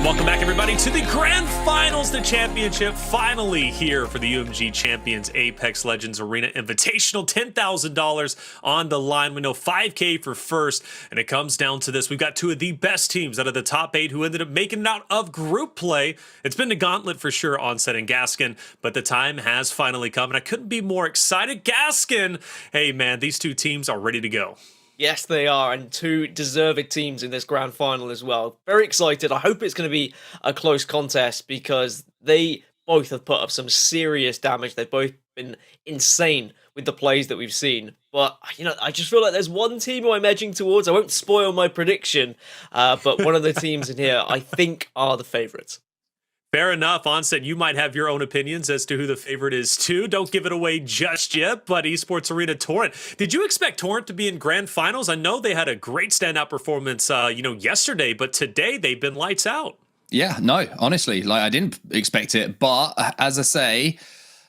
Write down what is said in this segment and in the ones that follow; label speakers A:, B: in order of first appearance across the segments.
A: welcome back, everybody, to the Grand Finals, the championship finally here for the UMG Champions Apex Legends Arena Invitational. $10,000 on the line. We know $5K for first, and it comes down to this. We've got two of the best teams out of the top 8 who ended up making it out of group play. It's been the gauntlet for sure, Onset and Gaskin, but the time has finally come, and I couldn't be more excited. Gaskin, hey man, these two teams are ready to go.
B: Yes, they are, and two deserving teams in this grand final as well. Very excited. I hope it's going to be a close contest because they both have put up some serious damage. They've both been insane with the plays that we've seen. But, you know, I just feel like there's one team who I'm edging towards. I won't spoil my prediction, but one of the teams in here I think are the favourites.
A: Fair enough. Onset, you might have your own opinions as to who the favorite is too. Don't give it away just yet, but Esports Arena Torrent. Did you expect Torrent to be in grand finals? I know they had a great standout performance, yesterday, but today they've been lights out.
C: Yeah, no, honestly, I didn't expect it. But as I say,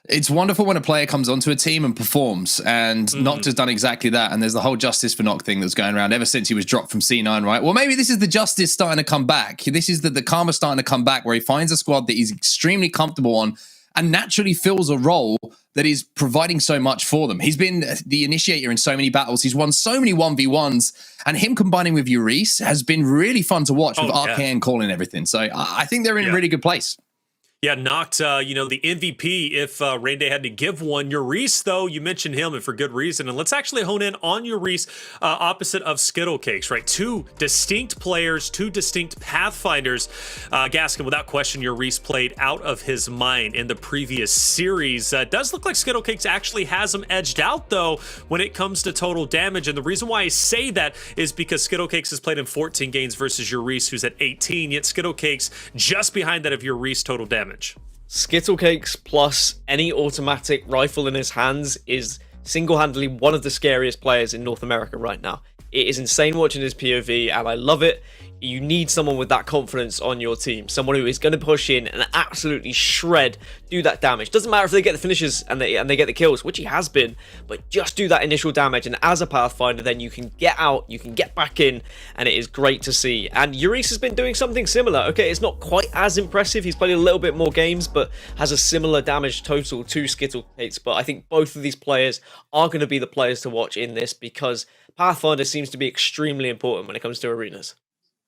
C: it's wonderful when a player comes onto a team and performs, and Knooqd has done exactly that. And there's the whole Justice for Knooqd thing that's going around ever since he was dropped from C9, right? Well, maybe this is the Justice starting to come back. This is the karma starting to come back, where he finds a squad that he's extremely comfortable on and naturally fills a role that is providing so much for them. He's been the initiator in so many battles. He's won so many 1v1s, and him combining with Euriece has been really fun to watch with Arcane calling everything. So I think they're in a really good place.
A: Yeah, Knooqd, the MVP, if Rain Day had to give one. Euriece, though, you mentioned him, and for good reason. And let's actually hone in on Euriece, opposite of Skittlecakes, right? Two distinct players, two distinct pathfinders. Gaskin, without question, Euriece played out of his mind in the previous series. Does look like Skittlecakes actually has him edged out, though, when it comes to total damage. And the reason why I say that is because Skittlecakes has played in 14 games versus Euriece, who's at 18, yet Skittlecakes just behind that of Euriece total damage.
B: Skittlecakes plus any automatic rifle in his hands is single-handedly one of the scariest players in North America right now. It is insane watching his POV, and I love it. You need someone with that confidence on your team. Someone who is going to push in and absolutely shred, do that damage. Doesn't matter if they get the finishes and they get the kills, which he has been, but just do that initial damage. And as a Pathfinder, then you can get out, you can get back in, and it is great to see. And Euriece has been doing something similar. Okay, it's not quite as impressive. He's played a little bit more games, but has a similar damage total to Skittlecakes. But I think both of these players are going to be the players to watch in this because Pathfinder seems to be extremely important when it comes to arenas.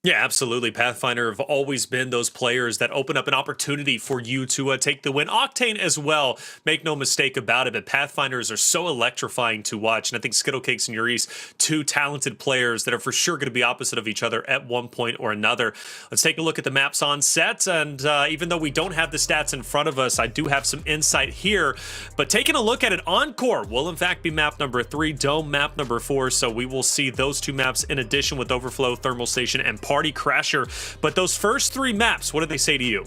A: Yeah, absolutely. Pathfinder have always been those players that open up an opportunity for you to take the win. Octane as well, make no mistake about it, but Pathfinders are so electrifying to watch. And I think Skittlecakes and Euriece, two talented players that are for sure going to be opposite of each other at one point or another. Let's take a look at the maps on set. And even though we don't have the stats in front of us, I do have some insight here. But taking a look at it, Encore will in fact be map number 3, Dome map number 4. So we will see those two maps in addition with Overflow, Thermal Station, and Party Crasher. But those first 3 maps, what do they say to you?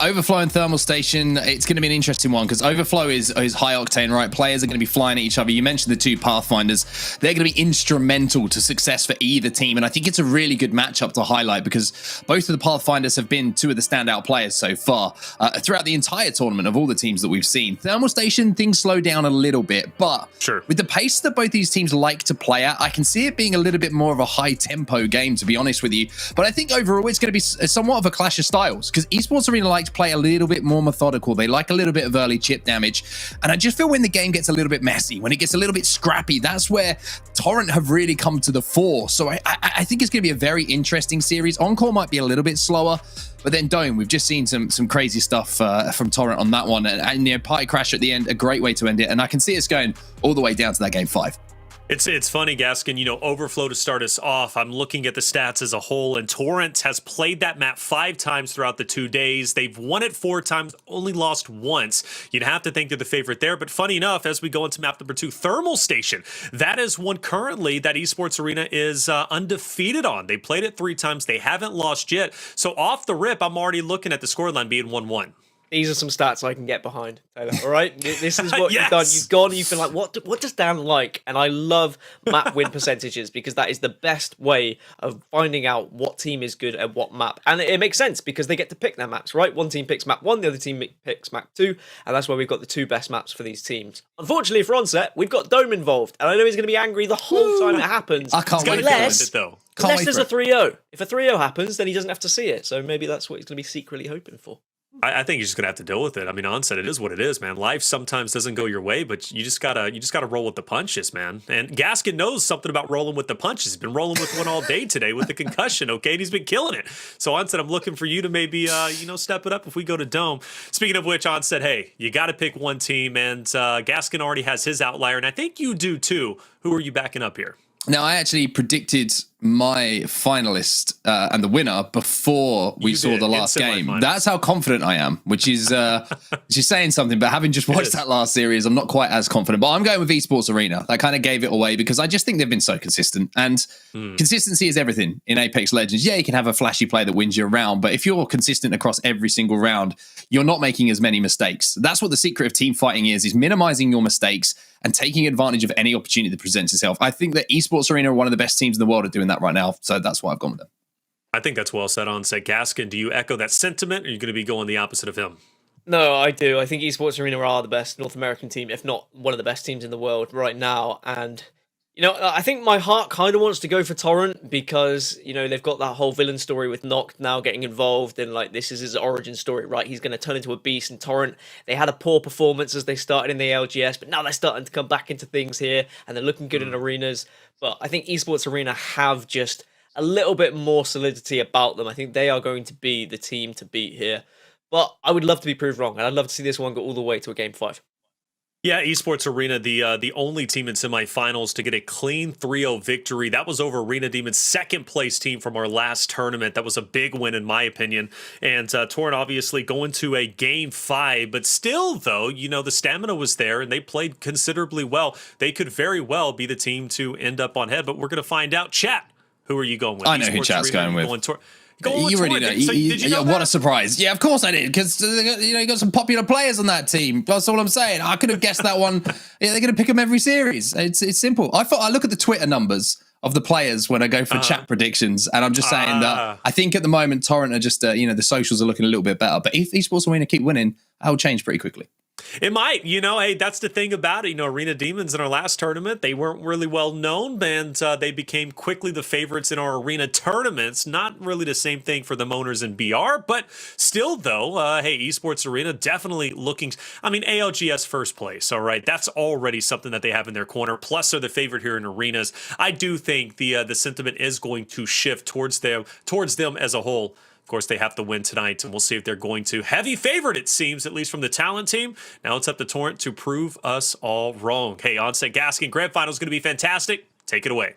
C: Overflow and Thermal Station, it's going to be an interesting one because Overflow is high octane, right? Players are going to be flying at each other. You mentioned the two Pathfinders. They're going to be instrumental to success for either team. And I think it's a really good matchup to highlight because both of the Pathfinders have been two of the standout players so far throughout the entire tournament of all the teams that we've seen. Thermal Station, things slow down a little bit, but with the pace that both these teams like to play at, I can see it being a little bit more of a high tempo game, to be honest with you. But I think overall it's going to be somewhat of a clash of styles because Esports Arena like to play a little bit more methodical. They like a little bit of early chip damage. And I just feel when the game gets a little bit messy, when it gets a little bit scrappy, that's where Torrent have really come to the fore. So I think it's going to be a very interesting series. Encore might be a little bit slower, but then Dome, we've just seen some crazy stuff from Torrent on that one. And Party Crash at the end, a great way to end it. And I can see it's going all the way down to that game 5.
A: It's funny, Gaskin, Overflow to start us off. I'm looking at the stats as a whole, and Torrent has played that map 5 times throughout the 2 days. They've won it 4 times, only lost once. You'd have to think they're the favorite there, but funny enough, as we go into map number 2, Thermal Station, that is one currently that Esports Arena is undefeated on. They played it 3 times. They haven't lost yet. So off the rip, I'm already looking at the scoreline being 1-1.
B: These are some stats I can get behind, Taylor. All right, this is what
A: Yes!
B: you've done. You've gone. You've been like, what does Dan like? And I love map win percentages because that is the best way of finding out what team is good at what map. And it makes sense because they get to pick their maps, right? One team picks map 1, the other team picks map 2, and that's why we've got the 2 best maps for these teams. Unfortunately for Onset, we've got Dome involved, and I know he's going to be angry the whole time it happens.
C: I can't wait
B: unless,
C: for it,
B: unless there's a 3-0. If a 3-0 happens, then he doesn't have to see it. So maybe that's what he's going to be secretly hoping for.
A: I think you're just gonna have to deal with it. I mean, Onset, it is what it is, man. Life sometimes doesn't go your way, but you just gotta roll with the punches, man. And Gaskin knows something about rolling with the punches. He's been rolling with one all day today with the concussion, okay? And he's been killing it. So Onset, I'm looking for you to maybe step it up if we go to Dome. Speaking of which, Onset, hey, you gotta pick one team, and Gaskin already has his outlier, and I think you do too. Who are you backing up here?
C: Now, I actually predicted my finalist and the winner before we saw the last game. That's how confident I am, which is saying something. But having just watched that last series, I'm not quite as confident. But I'm going with Esports Arena. That kind of gave it away because I just think they've been so consistent. And consistency is everything in Apex Legends. Yeah, you can have a flashy play that wins you a round, but if you're consistent across every single round, you're not making as many mistakes. That's what the secret of team fighting is minimizing your mistakes and taking advantage of any opportunity that presents itself. I think that Esports Arena are one of the best teams in the world at doing that right now. So that's why I've gone with them.
A: I think that's well said, Onset. Gaskin, do you echo that sentiment, or are you going to be going the opposite of him?
B: No, I do. I think Esports Arena are the best North American team, if not one of the best teams in the world right now. And, I think my heart kind of wants to go for Torrent because, they've got that whole villain story with Knooqd now getting involved and, this is his origin story, right? He's going to turn into a beast. And Torrent, they had a poor performance as they started in the LGS, but now they're starting to come back into things here and they're looking good in arenas. But I think Esports Arena have just a little bit more solidity about them. I think they are going to be the team to beat here. But I would love to be proved wrong, and I'd love to see this one go all the way to a Game 5.
A: Yeah, Esports Arena, the only team in semifinals to get a clean 3-0 victory. That was over Arena Demon's second place team from our last tournament. That was a big win in my opinion. And Torrent obviously going to a Game 5, but still though, the stamina was there and they played considerably well. They could very well be the team to end up on head, but we're going to find out. Chat, who are you going with?
C: I know who Chat's going with.
A: You
C: already know.
A: Did you know
C: what a surprise. Yeah, of course I did, because you got some popular players on that team. That's all I'm saying. I could have guessed that one. Yeah, they're going to pick them every series. It's simple. I look at the Twitter numbers of the players when I go for chat predictions, and I'm just saying that I think at the moment Torrent are just, the socials are looking a little bit better. But if Esports Arena keep winning, that'll change pretty quickly.
A: It might, hey, that's the thing about it. Arena Demons in our last tournament, they weren't really well known, and they became quickly the favorites in our arena tournaments. Not really the same thing for the Moaners in BR, but still, though, hey, Esports Arena definitely looking. I mean, ALGS first place, all right, that's already something that they have in their corner. Plus, they're the favorite here in arenas. I do think the sentiment is going to shift towards them as a whole. Of course, they have to win tonight, and we'll see if they're going to. Heavy favorite, it seems, at least from the talent team. Now it's up to Torrent to prove us all wrong. Hey, Onset Gaskin, Grand Final is going to be fantastic. Take it away.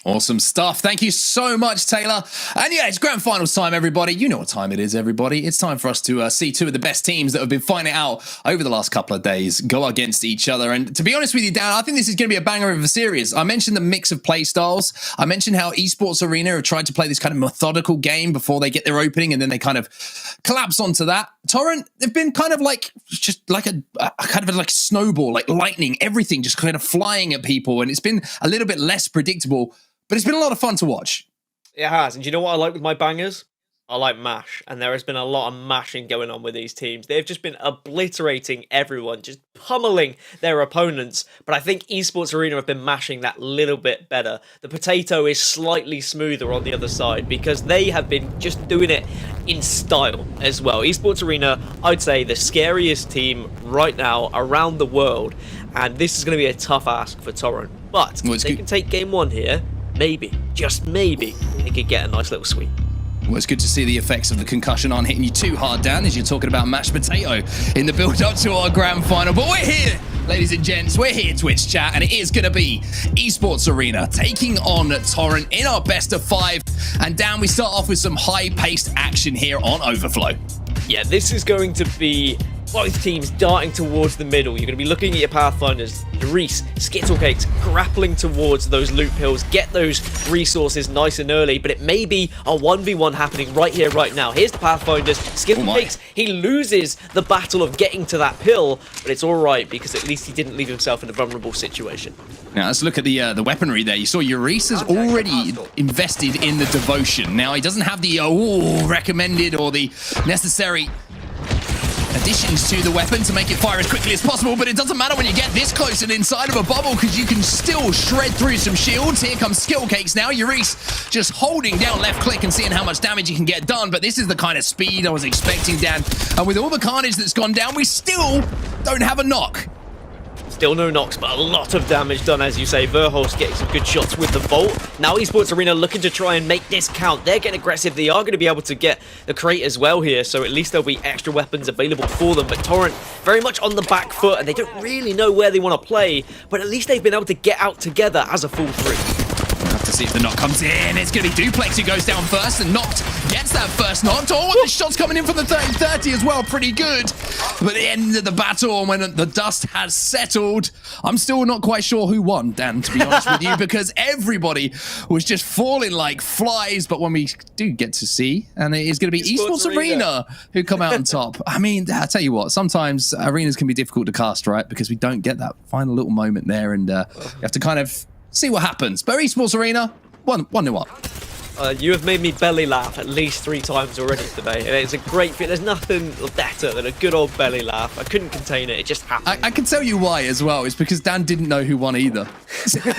C: Awesome stuff. Thank you so much, Taylor. And yeah, it's Grand Finals time, everybody. You know what time it is, everybody. It's time for us to see two of the best teams that have been fighting it out over the last couple of days go against each other. And to be honest with you, Dan, I think this is going to be a banger of a series. I mentioned the mix of play styles. I mentioned how Esports Arena have tried to play this kind of methodical game before they get their opening, and then they kind of collapse onto that. Torrent, they've been kind of like just like a kind of like snowball, like lightning, everything just kind of flying at people. And it's been a little bit less predictable, but it's been a lot of fun to watch.
B: It has. And do you know what I like with my bangers? I like mash. And there has been a lot of mashing going on with these teams. They've just been obliterating everyone, just pummeling their opponents. But I think Esports Arena have been mashing that little bit better. The potato is slightly smoother on the other side because they have been just doing it in style as well. Esports Arena, I'd say the scariest team right now around the world. And this is going to be a tough ask for Torrent. But they can take game one here. Maybe, just maybe, they could get a nice little sweep.
C: Well, it's good to see the effects of the concussion aren't hitting you too hard, Dan, as you're talking about mashed potato in the build-up to our grand final. But we're here, ladies and gents. We're here, Twitch chat, and it is going to be Esports Arena taking on Torrent in our best of 5. And Dan, we start off with some high-paced action here on Overflow.
B: Yeah, this is going to be both teams darting towards the middle. You're going to be looking at your Pathfinders, Euriece, Skittlecakes, grappling towards those loot pills, get those resources nice and early, but it may be a 1v1 happening right here, right now. Here's the Pathfinders, Skittlecakes, he loses the battle of getting to that pill, but it's alright because at least he didn't leave himself in a vulnerable situation.
C: Now let's look at the weaponry there. You saw Euriece has already invested in the devotion. Now he doesn't have the recommended or the necessary additions to the weapon to make it fire as quickly as possible, but it doesn't matter when you get this close and inside of a bubble because you can still shred through some shields. Here comes Skittlecakes now. Euriece just holding down left click and seeing how much damage he can get done, but this is the kind of speed I was expecting, Dan. And with all the carnage that's gone down, we still don't have a knock.
B: Still no knocks, but a lot of damage done, as you say. Verhulst getting some good shots with the Volt. Now Esports Arena looking to try and make this count. They're getting aggressive. They are going to be able to get the crate as well here, so at least there'll be extra weapons available for them. But Torrent very much on the back foot, and they don't really know where they want to play, but at least they've been able to get out together as a full three.
C: We'll have to see if the knock comes in. It's going to be Dooplex who goes down first, and Knooqd gets that first knock. Oh, and the shot's coming in from the 30-30 as well. Pretty good. But at the end of the battle, when the dust has settled, I'm still not quite sure who won, Dan, to be honest with you, because everybody was just falling like flies. But when we do get to see, and it is going to be Esports Arena who come out on top. I mean, I tell you what, sometimes arenas can be difficult to cast, right? Because we don't get that final little moment there, and you have to kind of see what happens. But Esports Arena, 1-0 up.
B: You have made me belly laugh at least 3 times already today. And it's a great feeling. There's nothing better than a good old belly laugh. I couldn't contain it. It just happened.
C: I can tell you why as well. It's because Dan didn't know who won either.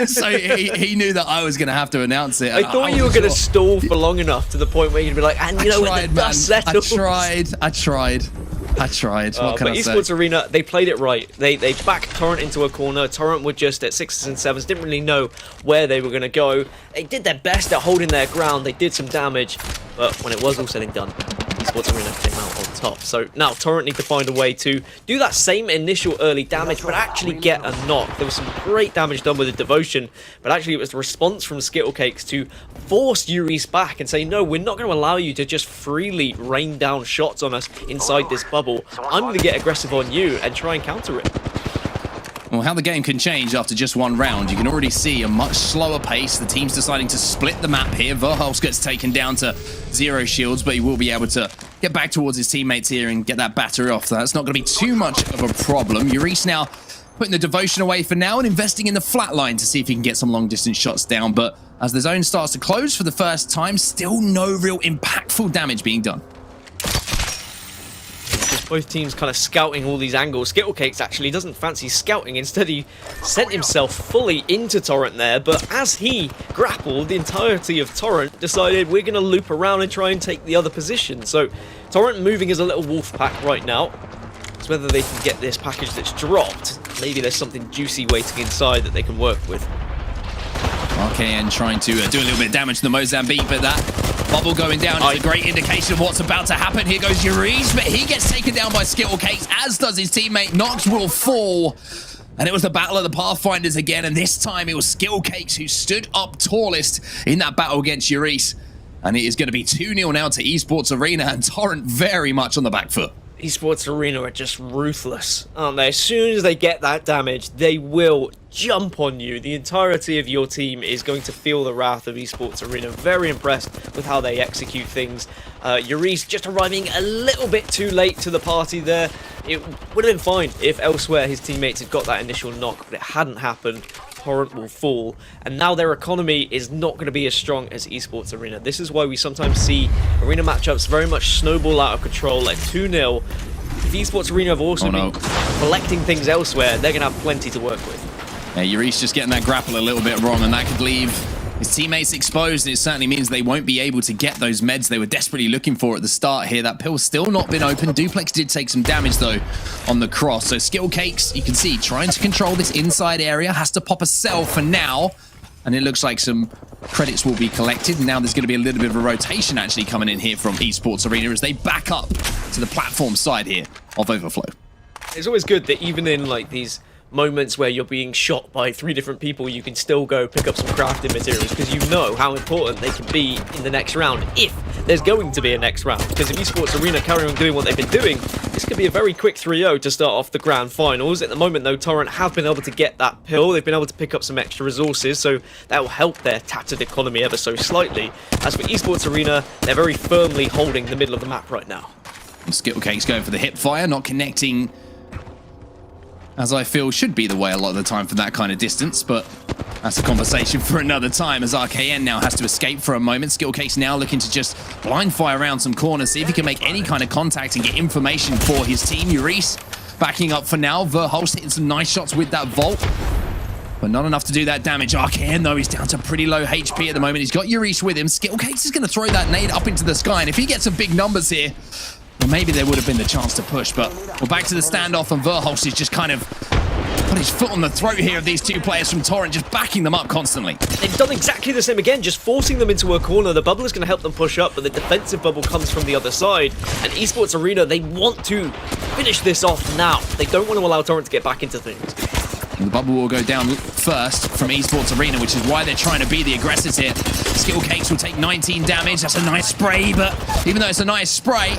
C: So he knew that I was going to have to announce it.
B: I thought you were going to stall for long enough to the point where you'd be like, and you know, when the dust settles.
C: I tried. What can I say?
B: But Esports Arena, they played it right. They backed Torrent into a corner. Torrent were just at 6s and 7s, didn't really know where they were going to go. They did their best at holding their ground. They did some damage, but when it was all said and done, Esports Arena came out on top. So now Torrent need to find a way to do that same initial early damage, but actually get a knock. There was some great damage done with the devotion, but actually it was the response from Skittlecakes to force Euriece back and say, no, we're not going to allow you to just freely rain down shots on us inside this bubble. I'm going to get aggressive on you and try and counter it.
C: Well, how the game can change after just one round. You can already see a much slower pace. The team's deciding to split the map here. Verhulst gets taken down to 0 shields, but he will be able to get back towards his teammates here and get that battery off. So that's not going to be too much of a problem. Euriece now putting the devotion away for now and investing in the flat line to see if he can get some long-distance shots down. But as the zone starts to close for the first time, still no real impactful damage being done.
B: Both teams kind of scouting all these angles. Skittlecakes actually doesn't fancy scouting. Instead, he sent himself fully into Torrent there. But as he grappled, the entirety of Torrent decided we're going to loop around and try and take the other position. So Torrent moving as a little wolf pack right now. It's whether they can get this package that's dropped. Maybe there's something juicy waiting inside that they can work with.
C: RKN trying to do a little bit of damage to the Mozambique, but that bubble going down is a great indication of what's about to happen. Here goes Euriece, but he gets taken down by Skittlecakes, as does his teammate. Knooqd will fall. And it was the battle of the Pathfinders again, and this time it was Skittlecakes who stood up tallest in that battle against Euriece. And it is going to be 2-0 now to Esports Arena, and Torrent very much on the back foot.
B: Esports Arena are just ruthless, aren't they? As soon as they get that damage, they will jump on you. The entirety of your team is going to feel the wrath of Esports Arena. Very impressed with how they execute things. Euriece just arriving a little bit too late to the party there. It would have been fine if elsewhere his teammates had got that initial knock, but it hadn't happened. Torrent will fall, and now their economy is not going to be as strong as Esports Arena. This is why we sometimes see arena matchups very much snowball out of control, like 2-0. If Esports Arena have also been collecting things elsewhere, they're going to have plenty to work with.
C: Yeah, Euriece just getting that grapple a little bit wrong, and that could leave his teammates exposed, and it certainly means they won't be able to get those meds they were desperately looking for at the start here. That pill's still not been open. Dooplex did take some damage, though, on the cross. So Skittlecakes, you can see, trying to control this inside area, has to pop a cell for now, and it looks like some credits will be collected. Now there's going to be a little bit of a rotation actually coming in here from Esports Arena as they back up to the platform side here of Overflow.
B: It's always good that even in like these moments where you're being shot by 3 different people, you can still go pick up some crafting materials, because you know how important they can be in the next round if there's going to be a next round, because if Esports Arena carry on doing what they've been doing, this could be a very quick 3-0 to start off the grand finals. At the moment though, Torrent have been able to get that pill, they've been able to pick up some extra resources, so that will help their tattered economy ever so slightly. As for Esports Arena, they're very firmly holding the middle of the map right now.
C: Skittlecakes going for the hip fire, not connecting, as I feel should be the way a lot of the time for that kind of distance, but that's a conversation for another time, as RKN now has to escape for a moment. Skittlecakes now looking to just blind fire around some corners, see if he can make any kind of contact and get information for his team. Euriece backing up for now. Verhulst hitting some nice shots with that Volt, but not enough to do that damage. RKN, though, he's down to pretty low HP at the moment. He's got Euriece with him. Skittlecakes is going to throw that nade up into the sky, and if he gets some big numbers here, well, maybe there would have been the chance to push, but we're back to the standoff, and Verhulst is just kind of put his foot on the throat here of these two players from Torrent, just backing them up constantly.
B: They've done exactly the same again, just forcing them into a corner. The bubble is going to help them push up, but the defensive bubble comes from the other side. And Esports Arena, they want to finish this off now. They don't want to allow Torrent to get back into things.
C: The bubble will go down first from Esports Arena, which is why they're trying to be the aggressors here. Skittlecakes will take 19 damage. That's a nice spray, but even though it's a nice spray,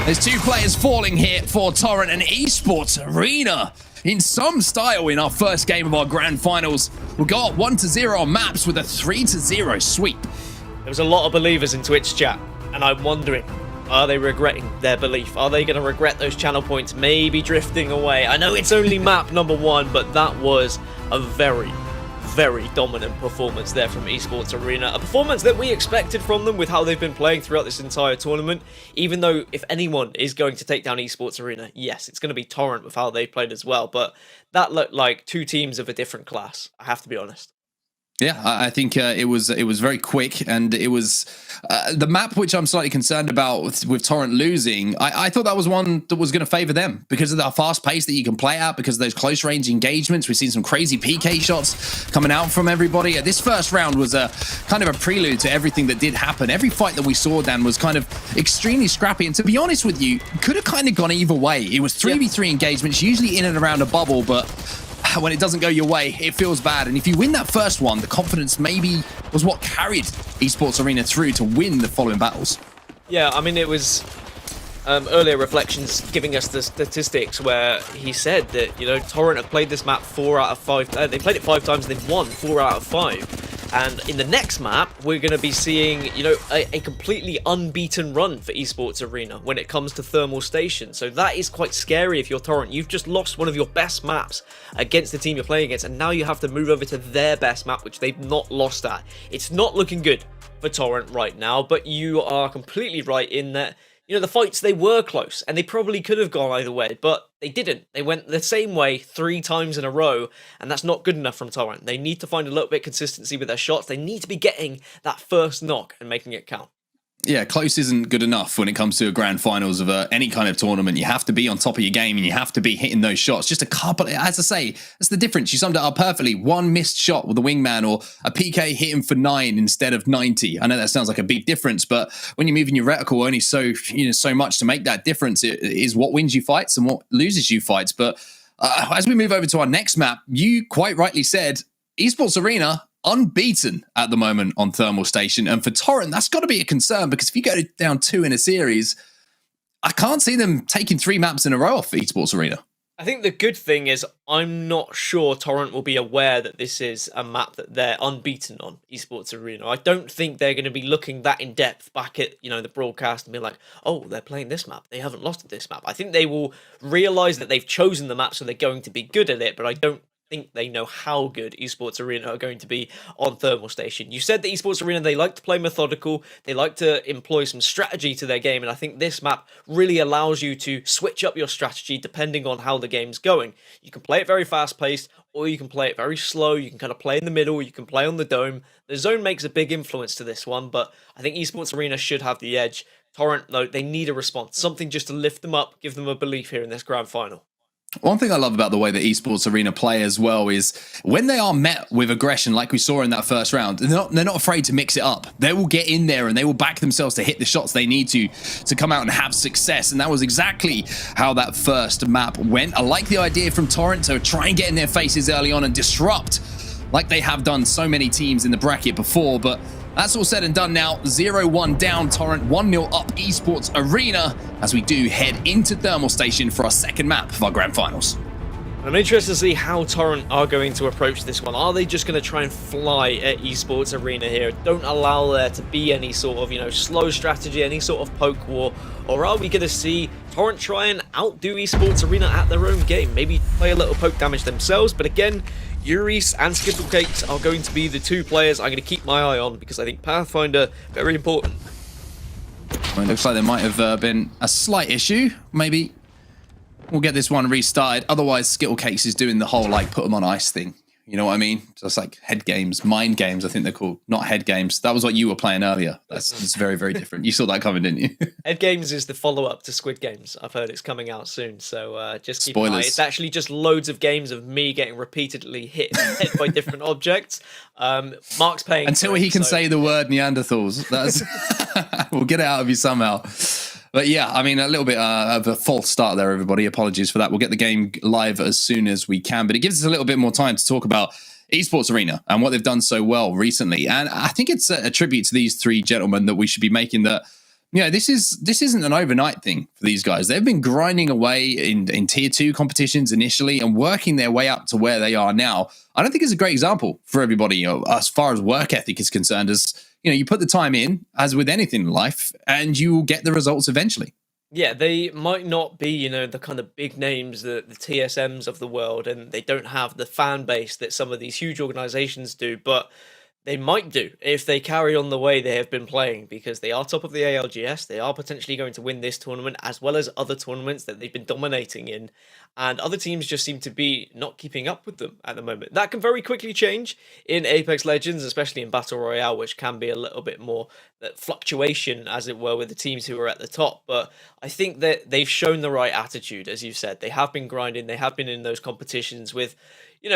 C: there's two players falling here for Torrent and Esports Arena. In some style in our first game of our grand finals, we got 1-0 on maps with a 3-0 sweep.
B: There was a lot of believers in Twitch chat, and I'm wondering, are they regretting their belief? Are they going to regret those channel points maybe drifting away? I know it's only map number 1, but that was a very, very dominant performance there from Esports Arena. A performance that we expected from them with how they've been playing throughout this entire tournament. Even though if anyone is going to take down Esports Arena, yes, it's going to be Torrent with how they played as well. But that looked like two teams of a different class, I have to be honest.
C: Yeah, I think it was very quick, and it was the map which I'm slightly concerned about with Torrent losing. I thought that was one that was going to favor them because of the fast pace that you can play at, because of those close range engagements. We've seen some crazy PK shots coming out from everybody. This first round was a kind of a prelude to everything that did happen. Every fight that we saw, Dan, was kind of extremely scrappy, and to be honest with you, could have kind of gone either way. It was 3v3 engagements, usually in and around a bubble, but when it doesn't go your way, it feels bad. And if you win that first one, the confidence maybe was what carried Esports Arena through to win the following battles.
B: Yeah, I mean, it was earlier reflections giving us the statistics where he said that, you know, Torrent have played this map 4 out of 5. They played it 5 times and they've won 4 out of 5. And in the next map, we're going to be seeing, you know, a completely unbeaten run for Esports Arena when it comes to Thermal Station. So that is quite scary if you're Torrent. You've just lost one of your best maps against the team you're playing against, and now you have to move over to their best map, which they've not lost at. It's not looking good for Torrent right now, but you are completely right in that, you know, the fights, they were close, and they probably could have gone either way, but they didn't. They went the same way 3 times in a row, and that's not good enough from Torrent. They need to find a little bit of consistency with their shots. They need to be getting that first knock and making it count.
C: Yeah, close isn't good enough when it comes to a grand finals of any kind of tournament. You have to be on top of your game, and you have to be hitting those shots. Just a couple, as I say, that's the difference. You summed it up perfectly. One missed shot with a wingman, or a PK hitting for 9 instead of 90. I know that sounds like a big difference, but when you're moving your reticle only so much to make that difference, it is what wins you fights and what loses you fights. But as we move over to our next map, you quite rightly said Esports Arena unbeaten at the moment on Thermal Station, and for Torrent that's got to be a concern, because if you go down 2 in a series, I can't see them taking 3 maps in a row off Esports Arena.
B: I think the good thing is I'm not sure Torrent will be aware that this is a map that they're unbeaten on, Esports Arena. I don't think they're going to be looking that in depth back at, you know, the broadcast and be like, oh, they're playing this map, they haven't lost at this map. I think they will realise that they've chosen the map, so they're going to be good at it, but I don't think they know how good Esports Arena are going to be on Thermal Station. You said that Esports Arena, they like to play methodical, they like to employ some strategy to their game, and I think this map really allows you to switch up your strategy depending on how the game's going. You can play it very fast-paced, or you can play it very slow, you can kind of play in the middle, you can play on the dome. The zone makes a big influence to this one, but I think Esports Arena should have the edge. Torrent, though, they need a response, something just to lift them up, give them a belief here in this grand final.
C: One thing I love about the way that Esports Arena play as well is when they are met with aggression, like we saw in that first round, they're not afraid to mix it up. They will get in there and they will back themselves to hit the shots they need to come out and have success. And that was exactly how that first map went. I like the idea from Torrent to try and get in their faces early on and disrupt, like they have done so many teams in the bracket before, but That's all said and done now. 0-1 down, Torrent, 1-0 up Esports Arena as we do head into Thermal Station for our second map of our grand finals.
B: I'm interested to see how Torrent are going to approach this one. Are they just going to try and fly at Esports Arena here? Don't allow there to be any sort of, slow strategy, any sort of poke war? Or are we going to see Torrent try and outdo Esports Arena at their own game? Maybe play a little poke damage themselves, but again, Euriece and Skittlecakes are going to be the two players I'm going to keep my eye on because I think Pathfinder, very important.
C: Well, it looks like there might have been a slight issue, maybe. We'll get this one restarted. Otherwise, Skittlecakes is doing the whole, put them on ice thing. You know what I mean? Just like head games, mind games, I think they're called. Not head games. That was what you were playing earlier. It's very, very different. You saw that coming, didn't you?
B: Head games is the follow-up to Squid Games. I've heard it's coming out soon, so just keep
C: Spoilers.
B: an eye. It's actually just loads of games of me getting repeatedly hit by different objects. Mark's paying
C: until he can say the word Neanderthals. That's we'll get it out of you somehow. But yeah, I mean, a little bit of a false start there, everybody. Apologies for that. We'll get the game live as soon as we can. But it gives us a little bit more time to talk about Esports Arena and what they've done so well recently. And I think it's a tribute to these three gentlemen that we should be making that, this isn't an overnight thing for these guys. They've been grinding away in tier 2 competitions initially and working their way up to where they are now. I don't think it's a great example for everybody, as far as work ethic is concerned, as you put the time in, as with anything in life, and you will get the results eventually.
B: Yeah, they might not be, the kind of big names, the TSMs of the world, and they don't have the fan base that some of these huge organizations do, but they might do if they carry on the way they have been playing, because they are top of the ALGS. They are potentially going to win this tournament as well as other tournaments that they've been dominating in, and other teams just seem to be not keeping up with them at the moment. That can very quickly change in Apex Legends, especially in Battle Royale, which can be a little bit more fluctuation, as it were, with the teams who are at the top. But I think that they've shown the right attitude, as you said. They have been grinding. They have been in those competitions with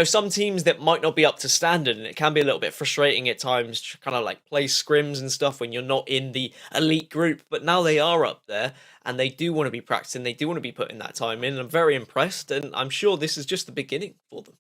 B: some teams that might not be up to standard, and it can be a little bit frustrating at times to kind of play scrims and stuff when you're not in the elite group. But now they are up there, and they do want to be practicing. They do want to be putting that time in. I'm very impressed, and I'm sure this is just the beginning for them.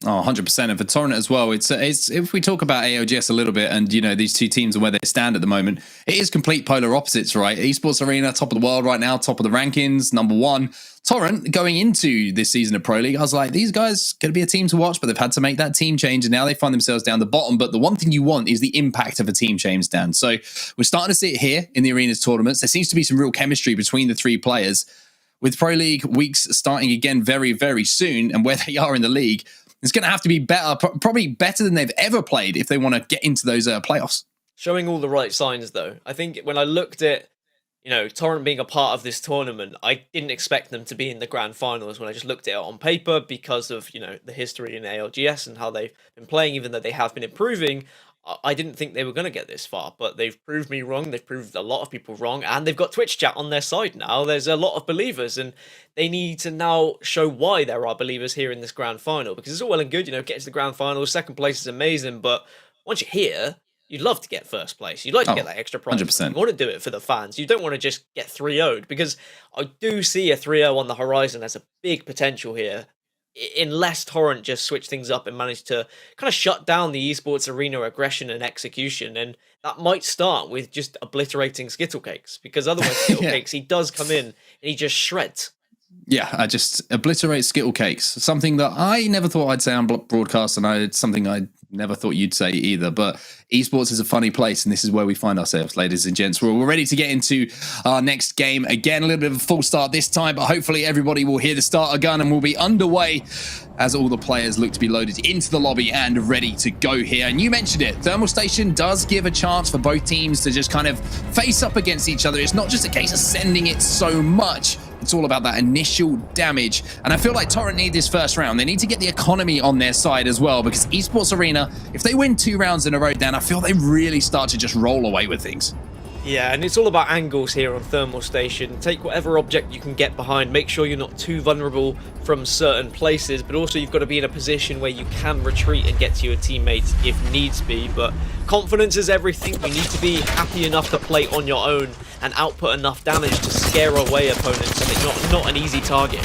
C: Oh, 100%. And for Torrent as well, it's if we talk about AOGS a little bit and, these two teams and where they stand at the moment, it is complete polar opposites, right? Esports Arena, top of the world right now, top of the rankings, #1. Torrent, going into this season of Pro League, I was like, these guys going to be a team to watch, but they've had to make that team change, and now they find themselves down the bottom. But the one thing you want is the impact of a team change, Dan. So we're starting to see it here in the Arena's tournaments. There seems to be some real chemistry between the three players. With Pro League weeks starting again very, very soon, and where they are in the league, it's going to have to be better, probably better than they've ever played if they want to get into those playoffs.
B: Showing all the right signs, though. I think when I looked at, Torrent being a part of this tournament, I didn't expect them to be in the grand finals when I just looked at it on paper because of, the history in ALGS and how they've been playing, even though they have been improving. I didn't think they were going to get this far, but they've proved me wrong. They've proved a lot of people wrong, and they've got Twitch chat on their side now. There's a lot of believers, and they need to now show why there are believers here in this grand final, because it's all well and good, get to the grand final. Second place is amazing, but once you're here, you'd love to get first place. You'd like to get that extra prize.
C: 100%.
B: You want to do it for the fans. You don't want to just get 3-0'd, because I do see a 3-0 on the horizon as a big potential here, unless Torrent just switch things up and manage to kind of shut down the Esports Arena aggression and execution. And that might start with just obliterating Skittlecakes, because otherwise Skittlecakes, he does come in and he just shreds.
C: Yeah, I just obliterate Skittlecakes. Something that I never thought I'd say on broadcast, and it's something I never thought you'd say either. But esports is a funny place, and this is where we find ourselves, ladies and gents. We're ready to get into our next game. Again, a little bit of a full start this time, but hopefully everybody will hear the starter gun and we'll be underway as all the players look to be loaded into the lobby and ready to go here. And you mentioned it, Thermal Station does give a chance for both teams to just kind of face up against each other. It's not just a case of sending it so much. It's all about that initial damage. And I feel like Torrent need this first round. They need to get the economy on their side as well, because Esports Arena, if they win 2 rounds in a row, Dan, I feel they really start to just roll away with things.
B: Yeah, and it's all about angles here on Thermal Station. Take whatever object you can get behind. Make sure you're not too vulnerable from certain places, but also you've got to be in a position where you can retreat and get to your teammates if needs be. But confidence is everything. You need to be happy enough to play on your own and output enough damage to scare away opponents, and it's not an easy target.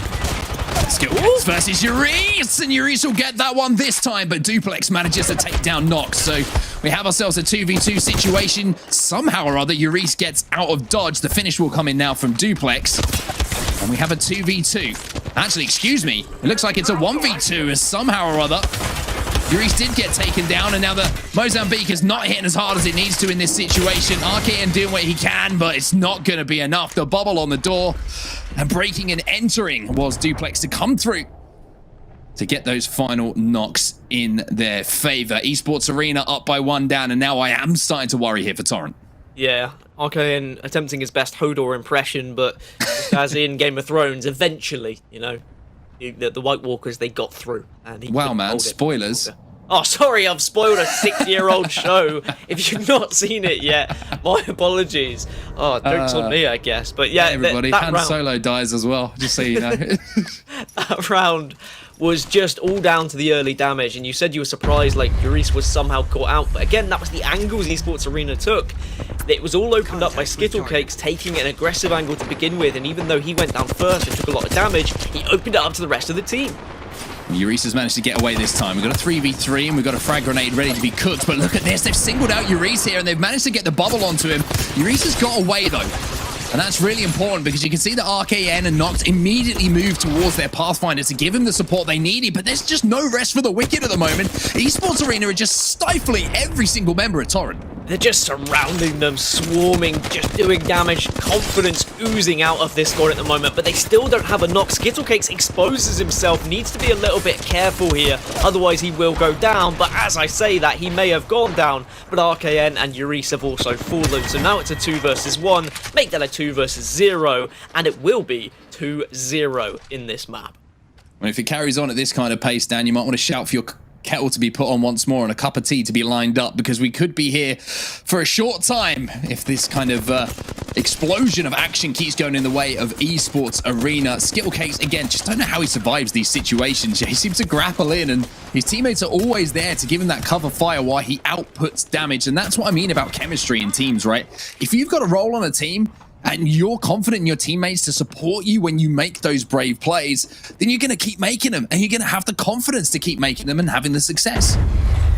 C: Skittlecakes versus Euriece, and Euriece will get that one this time, but Dooplex manages to take down Knooqd. So We have ourselves a 2v2 situation. Somehow or other, Euriece gets out of dodge. The finish will come in now from Dooplex. And we have a 2v2. Actually, excuse me. It looks like it's a 1v2 as somehow or other Euriece did get taken down, and now the Mozambique is not hitting as hard as it needs to in this situation. RKN doing what he can, but it's not going to be enough. The bubble on the door, and breaking and entering was Dooplex to come through to get those final knocks in their favor. Esports Arena up by 1 down, and now I am starting to worry here for Torrent.
B: Yeah, RKN attempting his best Hodor impression, but as in Game of Thrones, eventually, you know, the White Walkers, they got through. And
C: Wow, man, spoilers.
B: Oh, sorry, I've spoiled a 6-year-old show. If you've not seen it yet, my apologies. Oh, joke's on me, I guess. But yeah,
C: everybody,
B: that
C: Han
B: round,
C: Solo dies as well, just so you know.
B: that round was just all down to the early damage, and you said you were surprised like Euriece was somehow caught out, but again, that was the angles Esports Arena took. It was all opened up by Skittlecakes taking an aggressive angle to begin with, and even though he went down first and took a lot of damage, he opened it up to the rest of the team.
C: Euriece has managed to get away this time. We've got a 3v3 and we've got a frag grenade ready to be cooked, but look at this, they've singled out Euriece here and they've managed to get the bubble onto him. Euriece has got away though. And that's really important because you can see that RKN and Knooqd immediately move towards their Pathfinder to give him the support they needed, but there's just no rest for the wicked at the moment. Esports Arena are just stifling every single member at Torrent.
B: They're just surrounding them, swarming, just doing damage, confidence oozing out of this squad at the moment, but they still don't have a knock. Skittlecakes exposes himself, needs to be a little bit careful here, otherwise he will go down, but as I say that, he may have gone down, but RKN and Euriece have also fallen, so now it's a 2 versus 1, make that a 2 versus 0, and it will be 2-0 in this map.
C: Well, if it carries on at this kind of pace, Dan, you might want to shout for your kettle to be put on once more and a cup of tea to be lined up, because we could be here for a short time if this kind of explosion of action keeps going in the way of Esports Arena. Skittlecakes, again, just don't know how he survives these situations. He seems to grapple in, and his teammates are always there to give him that cover fire while he outputs damage, and that's what I mean about chemistry in teams, right? If you've got a role on a team and you're confident in your teammates to support you when you make those brave plays, then you're going to keep making them, and you're going to have the confidence to keep making them and having the success.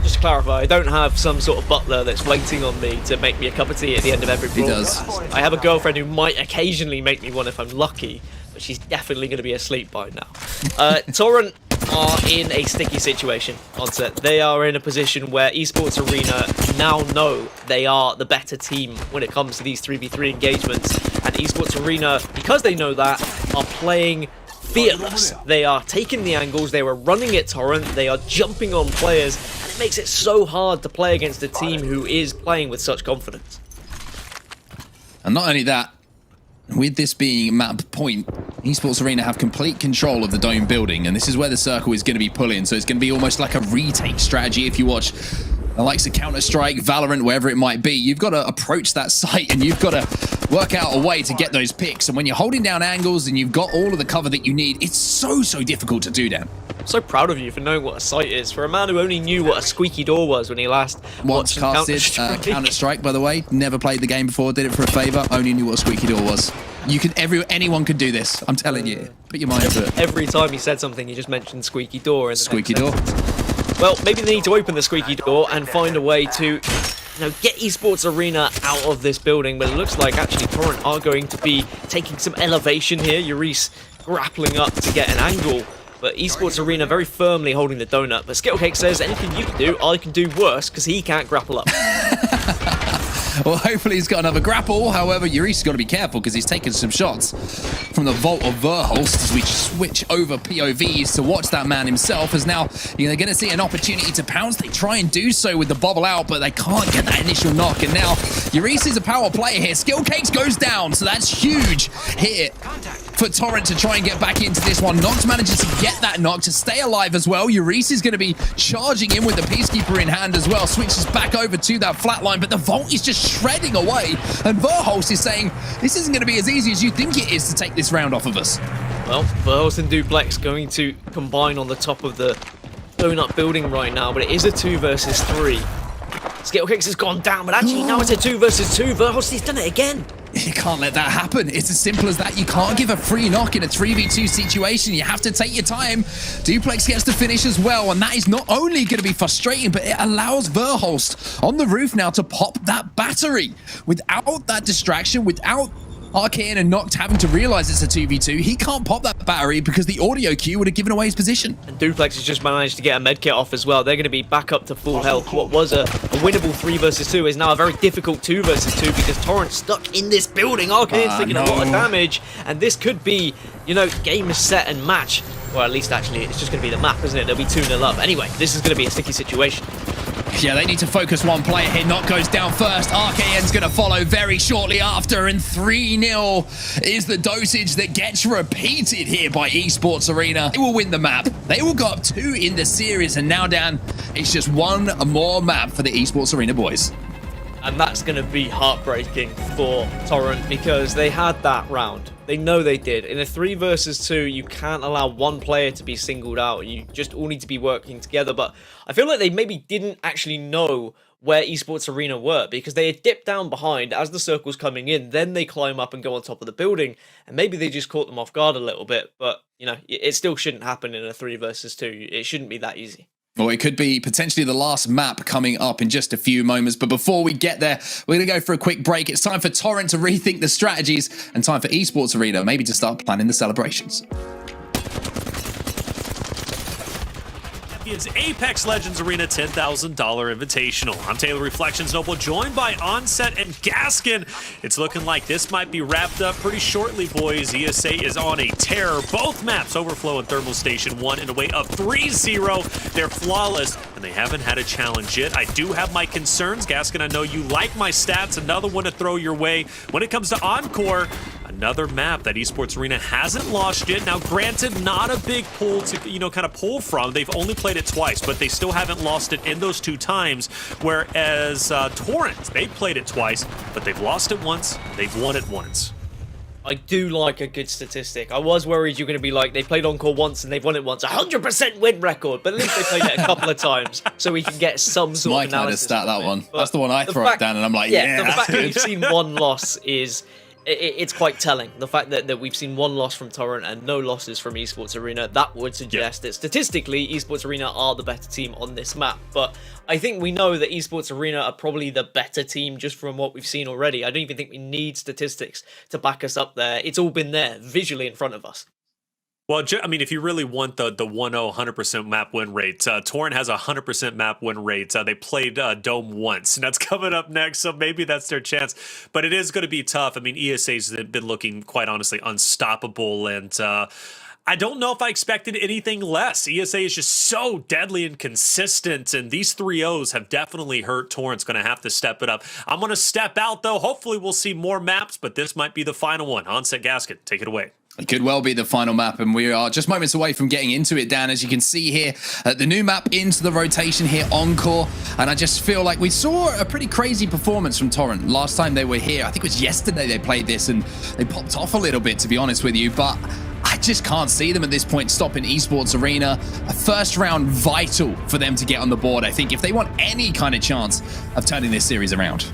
B: Just to clarify, I don't have some sort of butler that's waiting on me to make me a cup of tea at the end of every broadcast.
C: He does.
B: I have a girlfriend who might occasionally make me one if I'm lucky, but she's definitely going to be asleep by now. Torrent are in a sticky situation on set. They are in a position where Esports Arena now know they are the better team when it comes to these 3v3 engagements, and Esports Arena, because they know that, are playing fearless. They are taking the angles, they were running at Torrent, they are jumping on players, and it makes it so hard to play against a team who is playing with such confidence.
C: And not only that, with this being map point, Esports Arena have complete control of the dome building, and this is where the circle is going to be pulling, so it's going to be almost like a retake strategy. If you watch the likes of Counter-Strike, Valorant, wherever it might be, you've got to approach that site and you've got to work out a way to get those picks, and when you're holding down angles and you've got all of the cover that you need, it's so difficult to do, Dan.
B: I'm so proud of you for knowing what a site is. For a man who only knew what a squeaky door was when he last
C: once casted Counter-Strike, by the way, never played the game before, did it for a favor, only knew what a squeaky door was. You can, anyone could do this, I'm telling you. Put your mind to it.
B: Every time he said something, he just mentioned squeaky door.
C: Squeaky door.
B: Well, maybe they need to open the squeaky door and find a way to, get Esports Arena out of this building. But it looks like actually Torrent are going to be taking some elevation here. Euriece grappling up to get an angle, but Esports Arena very firmly holding the donut. But Skittlecake says, anything you can do, I can do worse, because he can't grapple up.
C: Well, hopefully he's got another grapple. However, Eurice's got to be careful because he's taken some shots from the vault of Verhulst as we switch over POVs to watch that man himself. As now, they're going to see an opportunity to pounce. They try and do so with the bubble out, but they can't get that initial knock. And now, Euriece is a power player here. Skittlecakes goes down, so that's huge hit for Torrent to try and get back into this one. Knooqd manages to get that knock to stay alive as well. Euriece is going to be charging in with the Peacekeeper in hand as well. Switches back over to that flatline, but the vault is just shredding away. And Verhulst is saying, this isn't going to be as easy as you think it is to take this round off of us.
B: Well, Verhulst and Dooplex going to combine on the top of the donut building right now, but it is a 2 versus 3. Skittlecakes has gone down, but actually now it's a 2 versus 2. Verhulst, he's done it again.
C: You can't let that happen. It's as simple as that. You can't give a free knock in a 3v2 situation. You have to take your time. Dooplex gets the finish as well, and that is not only going to be frustrating, but it allows Verhulst on the roof now to pop that battery. Without that distraction, without Arcane and Knooqd having to realize it's a 2v2, he can't pop that battery because the audio cue would have given away his position.
B: And Dooplex has just managed to get a medkit off as well. They're going to be back up to full health. What was a winnable 3 versus 2 is now a very difficult 2 versus 2 because Torrent's stuck in this building. Arcane's taking a lot of damage, and this could be, you know, game set and match. Or at least, actually, it's just going to be the map, isn't it? They'll be 2-0 up. Anyway, this is going to be a sticky situation.
C: Yeah, they need to focus one player here. Knooqd goes down first. RKN's going to follow very shortly after. And 3-0 is the dosage that gets repeated here by Esports Arena. They will win the map. They will go up 2 in the series. And now, Dan, it's just one more map for the Esports Arena boys.
B: And that's going to be heartbreaking for Torrent because they had that round. They know they did. In a 3 versus 2, you can't allow one player to be singled out. You just all need to be working together. But I feel like they maybe didn't actually know where Esports Arena were because they had dipped down behind as the circle's coming in. Then they climb up and go on top of the building. And maybe they just caught them off guard a little bit. But, you know, it still shouldn't happen in a 3 versus 2. It shouldn't be that easy.
C: Well, it could be potentially the last map coming up in just a few moments. But before we get there, we're going to go for a quick break. It's time for Torrent to rethink the strategies and time for Esports Arena maybe to start planning the celebrations.
A: It's Apex Legends Arena $10,000 Invitational. I'm Taylor Reflections Noble, joined by Onset and Gaskin. It's looking like this might be wrapped up pretty shortly, boys. ESA is on a tear. Both maps, Overflow and Thermal Station 1, in a way up 3-0. They're flawless, and they haven't had a challenge yet. I do have my concerns. Gaskin, I know you like my stats. Another one to throw your way. When it comes to Encore, another map that Esports Arena hasn't lost yet. Now, granted, not a big pool to, you know, kind of pull from. They've only played it twice, but they still haven't lost it in those 2 times. Whereas Torrent, they've played it twice, but they've lost it once, they've won it once.
B: I do like a good statistic. I was worried you're going to be like, they played Encore once and they've won it once. 100% win record, but at least they played it a couple of times so we can get some sort of analysis.
C: Stat that one. That's the one I throw down and I'm like, yeah,
B: the
C: that's
B: fact
C: good.
B: that we've seen one loss is... It's quite telling. The fact that we've seen 1 loss from Torrent and no losses from Esports Arena, that would suggest that statistically Esports Arena are the better team on this map. But I think we know that Esports Arena are probably the better team just from what we've seen already. I don't even think we need statistics to back us up there. It's all been there visually in front of us.
A: Well, I mean, if you really want the 1-0 100% map win rate, Torrent has a 100% map win rate. They played Dome once, and that's coming up next, so maybe that's their chance. But it is going to be tough. I mean, ESA's been looking, quite honestly, unstoppable, and I don't know if I expected anything less. ESA is just so deadly and consistent, and these 3-0s have definitely hurt. Torrent's going to have to step it up. I'm going to step out, though. Hopefully we'll see more maps, but this might be the final one. Onset Gasket, take it away.
C: It could well be the final map, and we are just moments away from getting into it, Dan. As you can see here, the new map into the rotation here, Encore, and I just feel like we saw a pretty crazy performance from Torrent last time they were here. I think it was yesterday they played this, and they popped off a little bit, to be honest with you, but I just can't see them at this point stopping Esports Arena. A first round vital for them to get on the board, I think, if they want any kind of chance of turning this series around.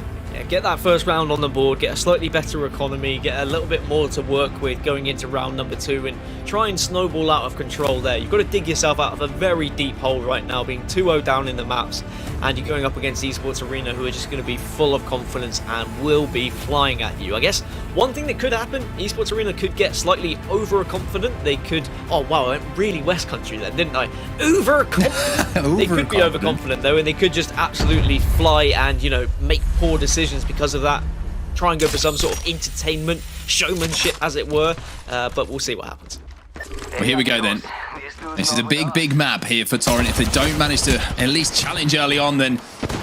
B: Get that first round on the board, get a slightly better economy, get a little bit more to work with going into round number 2 and try and snowball out of control there. You've got to dig yourself out of a very deep hole right now, being 2-0 down in the maps, and you're going up against Esports Arena, who are just going to be full of confidence and will be flying at you. I guess one thing that could happen, Esports Arena could get slightly overconfident. They could, oh wow, I went really West Country then, didn't I? Overconfident. They could be overconfident though, and they could just absolutely fly and, you know, make poor decisions because of that. Try and go for some sort of entertainment, showmanship as it were, but we'll see what happens.
C: Well, here we go then. This is a big map here for Torrent. If they don't manage to at least challenge early on, then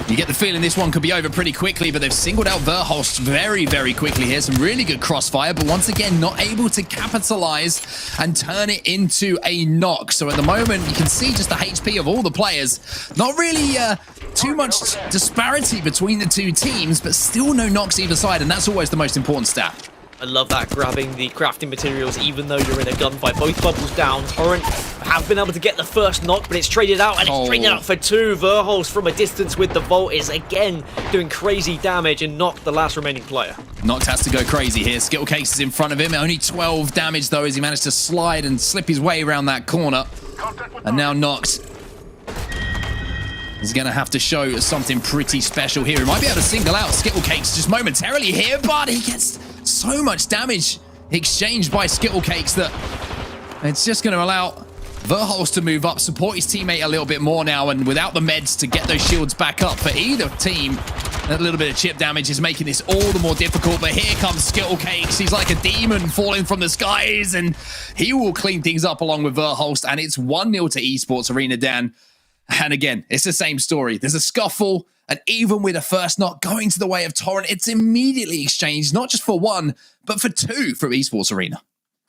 C: you get the feeling this one could be over pretty quickly, but they've singled out Verhulst very quickly here. Some really good crossfire, but once again, not able to capitalize and turn it into a knock. So at the moment, you can see just the HP of all the players. Not really too much disparity between the 2 teams, but still no knocks either side, and that's always the most important stat.
B: I love that, grabbing the crafting materials even though you're in a gunfight. Both bubbles down. Torrent have been able to get the first knock, but it's traded out, and it's traded out for 2. Verhulst from a distance with the Vault is again doing crazy damage and knocked the last remaining player.
C: Knooqd has to go crazy here. Skittlecakes is in front of him. Only 12 damage though as he managed to slide and slip his way around that corner. And now Knooqd is going to have to show something pretty special here. He might be able to single out Skittlecakes just momentarily here, but he gets so much damage exchanged by Skittlecakes that it's just going to allow Verhulst to move up, support his teammate a little bit more now, and without the meds to get those shields back up for either team, a little bit of chip damage is making this all the more difficult. But here comes Skittlecakes. He's like a demon falling from the skies, and he will clean things up along with Verhulst, and it's 1-0 to Esports Arena, Dan. And again, it's the same story. There's a scuffle, and even with a first knock going to the way of Torrent, it's immediately exchanged, not just for 1, but for 2 from Esports Arena.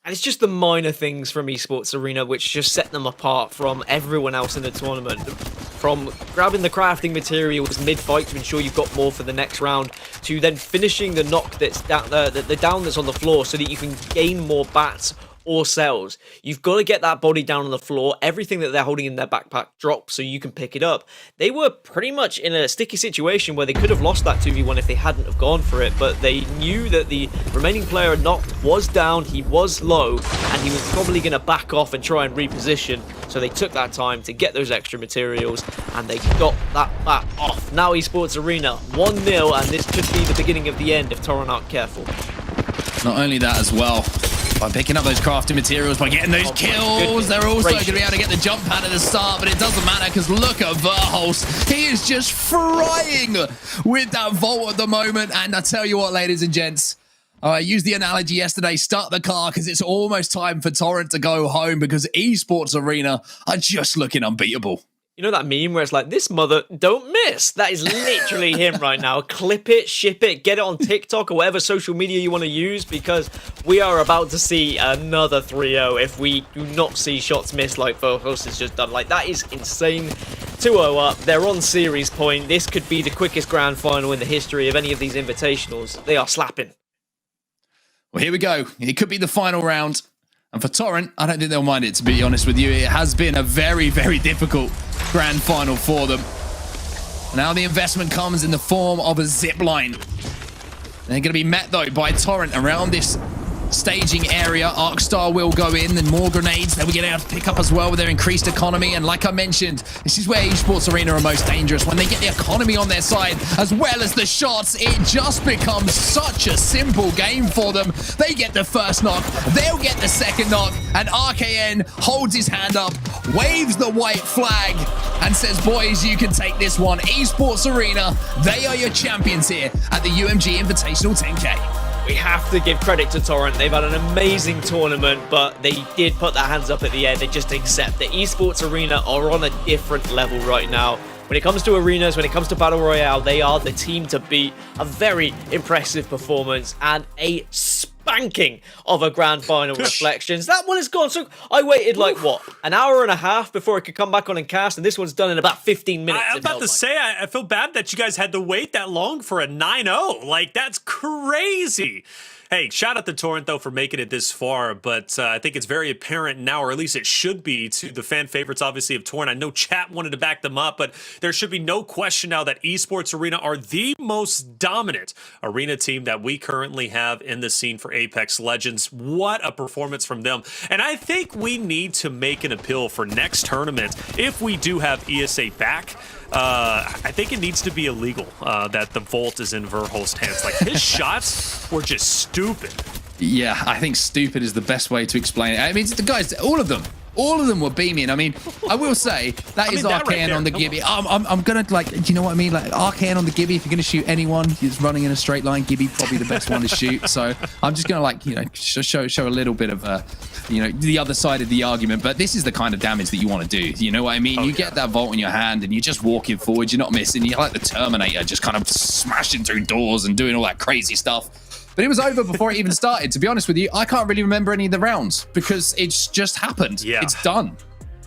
B: And it's just the minor things from Esports Arena which just set them apart from everyone else in the tournament. From grabbing the crafting materials mid-fight to ensure you've got more for the next round, to then finishing the knock that's down, the down that's on the floor so that you can gain more bats or cells. You've got to get that body down on the floor. Everything that they're holding in their backpack drops so you can pick it up. They were pretty much in a sticky situation where they could have lost that 2v1 if they hadn't have gone for it, but they knew that the remaining player Knooqd was down, he was low, and he was probably going to back off and try and reposition. So they took that time to get those extra materials, and they got that bat off. Now Esports Arena 1-0, and this could be the beginning of the end if Torrent aren't careful.
C: Not only that as well, by picking up those crafting materials, by getting those kills, they're also going to be able to get the jump pad at the start, but it doesn't matter because look at Verhulst. He is just frying with that Vault at the moment, and I tell you what, ladies and gents, I used the analogy yesterday, start the car, because it's almost time for Torrent to go home because Esports Arena are just looking unbeatable.
B: You know that meme where it's like, this mother don't miss? That is literally him right now. Clip it, ship it, get it on TikTok or whatever social media you want to use, because we are about to see another 3-0 if we do not see shots missed like Verhulst has just done. Like, that is insane. 2-0 up. They're on series point. This could be the quickest grand final in the history of any of these invitationals. They are slapping.
C: Well, here we go. It could be the final round. And for Torrent, I don't think they'll mind it, to be honest with you. It has been a very, very difficult grand final for them. Now the investment comes in the form of a zip line. They're going to be met, though, by Torrent around this staging area. Arcstar will go in, and more grenades that we're going to have to pick up as well with their increased economy. And like I mentioned, this is where Esports Arena are most dangerous. When they get the economy on their side, as well as the shots, it just becomes such a simple game for them. They get the first knock, they'll get the second knock, and RKN holds his hand up, waves the white flag, and says, boys, you can take this one. Esports Arena, they are your champions here at the UMG Invitational 10K.
B: We have to give credit to Torrent. They've had an amazing tournament, but they did put their hands up at the end and just accept that Esports Arena are on a different level right now. When it comes to arenas, when it comes to Battle Royale, they are the team to beat. A very impressive performance and a spanking of a grand final reflections. That one is gone. So I waited like, what, an hour and a half before I could come back on and cast, and this one's done in about 15 minutes.
A: I'm about to say, I feel bad that you guys had to wait that long for a 9-0. Like, that's crazy. Hey, shout out to Torrent, though, for making it this far, but I think it's very apparent now, or at least it should be, to the fan favorites, obviously, of Torrent. I know chat wanted to back them up, but there should be no question now that Esports Arena are the most dominant arena team that we currently have in the scene for Apex Legends. What a performance from them. And I think we need to make an appeal for next tournament, if we do have ESA back. I think it needs to be illegal that the Vault is in Verhulst's hands. Like, his shots were just stupid.
C: Yeah, I think stupid is the best way to explain it. I mean, the guys, all of them were beaming. I mean, I will say that is
A: that
C: Arcane
A: right
C: on the Gibby. I'm gonna, like, do you know what I mean? Like, Arcane on the Gibby. If you're gonna shoot anyone who's running in a straight line, Gibby probably the best one to shoot. So I'm just gonna, like, you know, show a little bit of you know, the other side of the argument. But this is the kind of damage that you want to do. You know what I mean? You get that Vault in your hand and you're just walking forward. You're not missing. You're like the Terminator, just kind of smashing through doors and doing all that crazy stuff. But it was over before it even started. To be honest with you, I can't really remember any of the rounds because it's just happened.
A: Yeah.
C: It's done.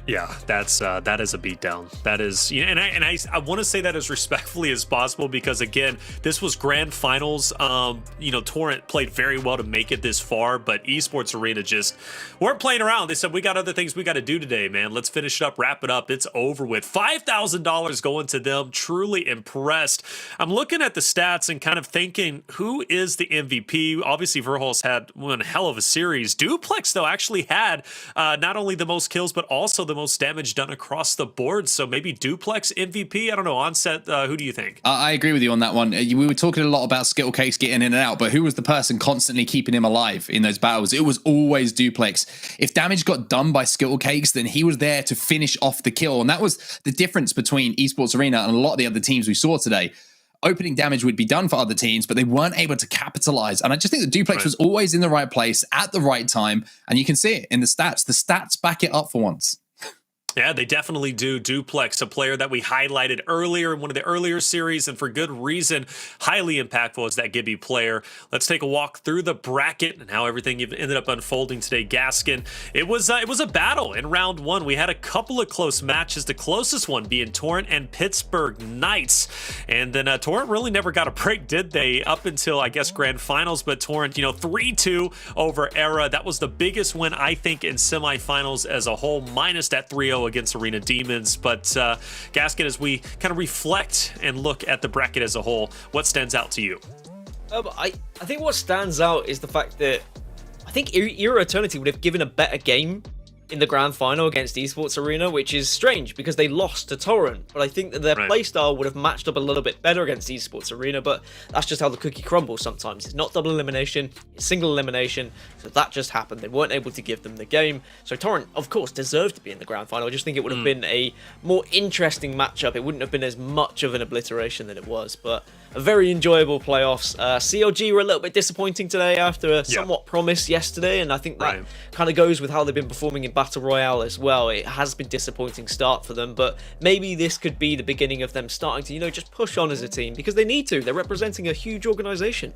A: Yeah, that is a beatdown. That is, and I want to say that as respectfully as possible because again, this was grand finals. Torrent played very well to make it this far, but Esports Arena just weren't playing around. They said we got other things we got to do today, man. Let's finish it up, wrap it up. It's over with. $5,000 going to them. Truly impressed. I'm looking at the stats and kind of thinking, who is the MVP? Obviously, Verhulst had one hell of a series. Dooplex though actually had not only the most kills but also the most damage done across the board. So maybe Dooplex MVP? I don't know. Onset, who do you think?
C: I agree with you on that one. We were talking a lot about Skittlecakes getting in and out, but who was the person constantly keeping him alive in those battles? It was always Dooplex. If damage got done by Skittlecakes, then he was there to finish off the kill. And that was the difference between Esports Arena and a lot of the other teams we saw today. Opening damage would be done for other teams, but they weren't able to capitalize. And I just think that Dooplex was always in the right place at the right time. And you can see it in the stats. The stats back it up for once.
A: Yeah, they definitely do. Dooplex, a player that we highlighted earlier in one of the earlier series, and for good reason, highly impactful as that Gibby player. Let's take a walk through the bracket and how everything ended up unfolding today. Gaskin, it was a battle in round one. We had a couple of close matches, the closest one being Torrent and Pittsburgh Knights. And then Torrent really never got a break, did they? Up until, I guess, grand finals, but Torrent, 3-2 over Era. That was the biggest win, I think, in semifinals as a whole, minus that 3-0 against Arena Demons. But Gaskin, as we kind of reflect and look at the bracket as a whole, what stands out to you?
B: I think what stands out is the fact that I think Era Eternity would have given a better game in the grand final against Esports Arena, which is strange because they lost to Torrent. But I think that their playstyle would have matched up a little bit better against Esports Arena, but that's just how the cookie crumbles sometimes. It's not double elimination, it's single elimination, so that just happened. They weren't able to give them the game. So Torrent, of course, deserved to be in the grand final. I just think it would have been a more interesting matchup. It wouldn't have been as much of an obliteration than it was, but a very enjoyable playoffs. CLG were a little bit disappointing today after a somewhat promise yesterday, and I think that kind of goes with how they've been performing in Battle Royale as well. It has been a disappointing start for them, but maybe this could be the beginning of them starting to, just push on as a team, because they need to. They're representing a huge organization.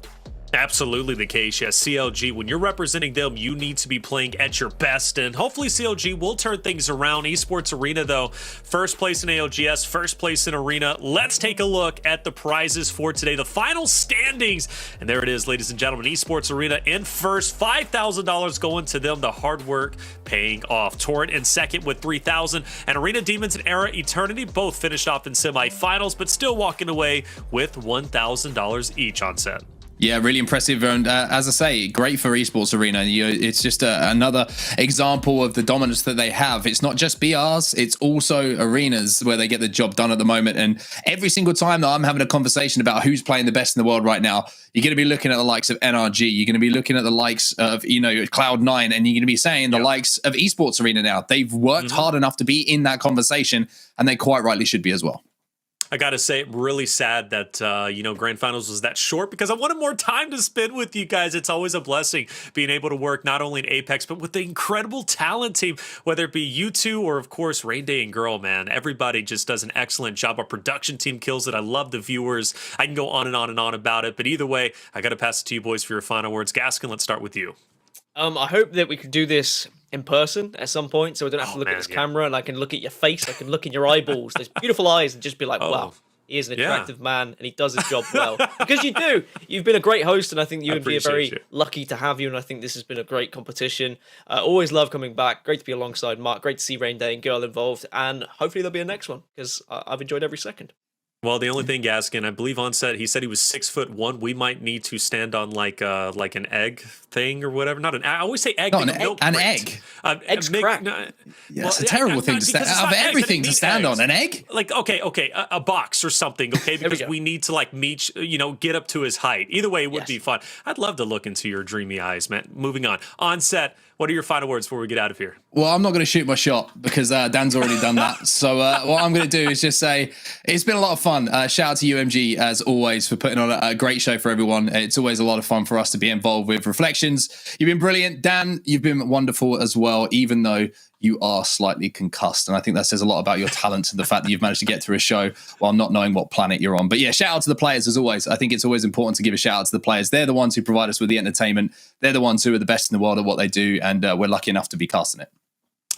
A: Absolutely the case. Yes, CLG, when you're representing them, you need to be playing at your best, and hopefully CLG will turn things around. Esports Arena, though, first place in ALGS, first place in Arena. Let's take a look at the prizes for today, the final standings. And there it is, ladies and gentlemen. Esports Arena in first, $5,000 going to them. The hard work paying off. Torrent in second with $3,000, and Arena Demons and Era Eternity both finished off in semifinals, but still walking away with $1,000 each on set.
C: Yeah, really impressive. And as I say, great for Esports Arena. It's just another example of the dominance that they have. It's not just BRs, it's also arenas where they get the job done at the moment. And every single time that I'm having a conversation about who's playing the best in the world right now, you're going to be looking at the likes of NRG. You're going to be looking at the likes of, Cloud9, and you're going to be saying the likes of Esports Arena now. They've worked hard enough to be in that conversation, and they quite rightly should be as well.
A: I got to say, really sad that, Grand Finals was that short because I wanted more time to spend with you guys. It's always a blessing being able to work not only in Apex, but with the incredible talent team, whether it be you two or, of course, Rain Day and Girl, man. Everybody just does an excellent job. Our production team kills it. I love the viewers. I can go on and on and on about it. But either way, I got to pass it to you boys for your final words. Gaskin, let's start with you.
B: I hope that we could do this in person at some point, so I don't have to look at this camera, and I can look at your face, I can look in your eyeballs, those beautiful eyes, and just be like, wow, he is an attractive man, and he does his job well. Because you do. You've been a great host, and I think you and me are very lucky to have you, and I think this has been a great competition. Always love coming back. Great to be alongside Mark. Great to see Rain Day and Girl involved, and hopefully there'll be a next one, because I've enjoyed every second.
A: Well, the only thing, Gaskin, I believe on set, he said he was 6'1". We might need to stand on like an egg thing or whatever. Not an. I always say egg.
C: No, an egg.
B: Eggs crack.
C: It's a terrible thing to stand on. Of everything to stand on, an egg.
A: Like a box or something. Okay, because we need to like meet. Get up to his height. Either way, it would be fun. I'd love to look into your dreamy eyes, man. Moving on set. What are your final words before we get out of here?
C: Well, I'm not going to shoot my shot because Dan's already done that. So what I'm going to do is just say it's been a lot of fun. Shout out to UMG, as always, for putting on a great show for everyone. It's always a lot of fun for us to be involved with Reflections. You've been brilliant. Dan, you've been wonderful as well, even though you are slightly concussed. And I think that says a lot about your talent and the fact that you've managed to get through a show while not knowing what planet you're on. But yeah, shout out to the players as always. I think it's always important to give a shout out to the players. They're the ones who provide us with the entertainment. They're the ones who are the best in the world at what they do. And we're lucky enough to be casting it.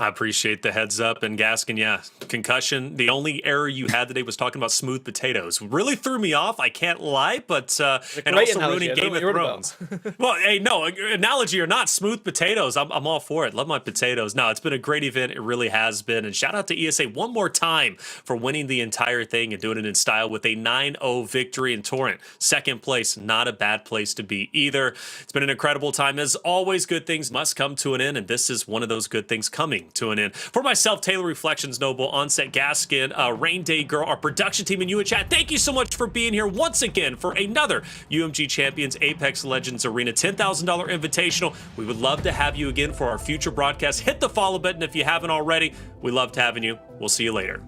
A: I appreciate the heads up. And Gaskin, yeah, concussion. The only error you had today was talking about smooth potatoes. Really threw me off. I can't lie, but and also
B: analogy.
A: ruining Game of Thrones. Well, hey, no, analogy or not, smooth potatoes. I'm all for it. Love my potatoes. No, it's been a great event. It really has been. And shout out to ESA one more time for winning the entire thing and doing it in style with a 9-0 victory in Torrent. Second place, not a bad place to be either. It's been an incredible time. As always, good things must come to an end, and this is one of those good things coming to an end. For myself, Taylor Reflections Noble, Onset Gaskin, Rain Day Girl, our production team, and you in chat, thank you so much for being here once again for another UMG Champions Apex Legends Arena $10,000 Invitational. We would love to have you again for our future broadcasts. Hit the follow button if you haven't already. We loved having you. We'll see you later.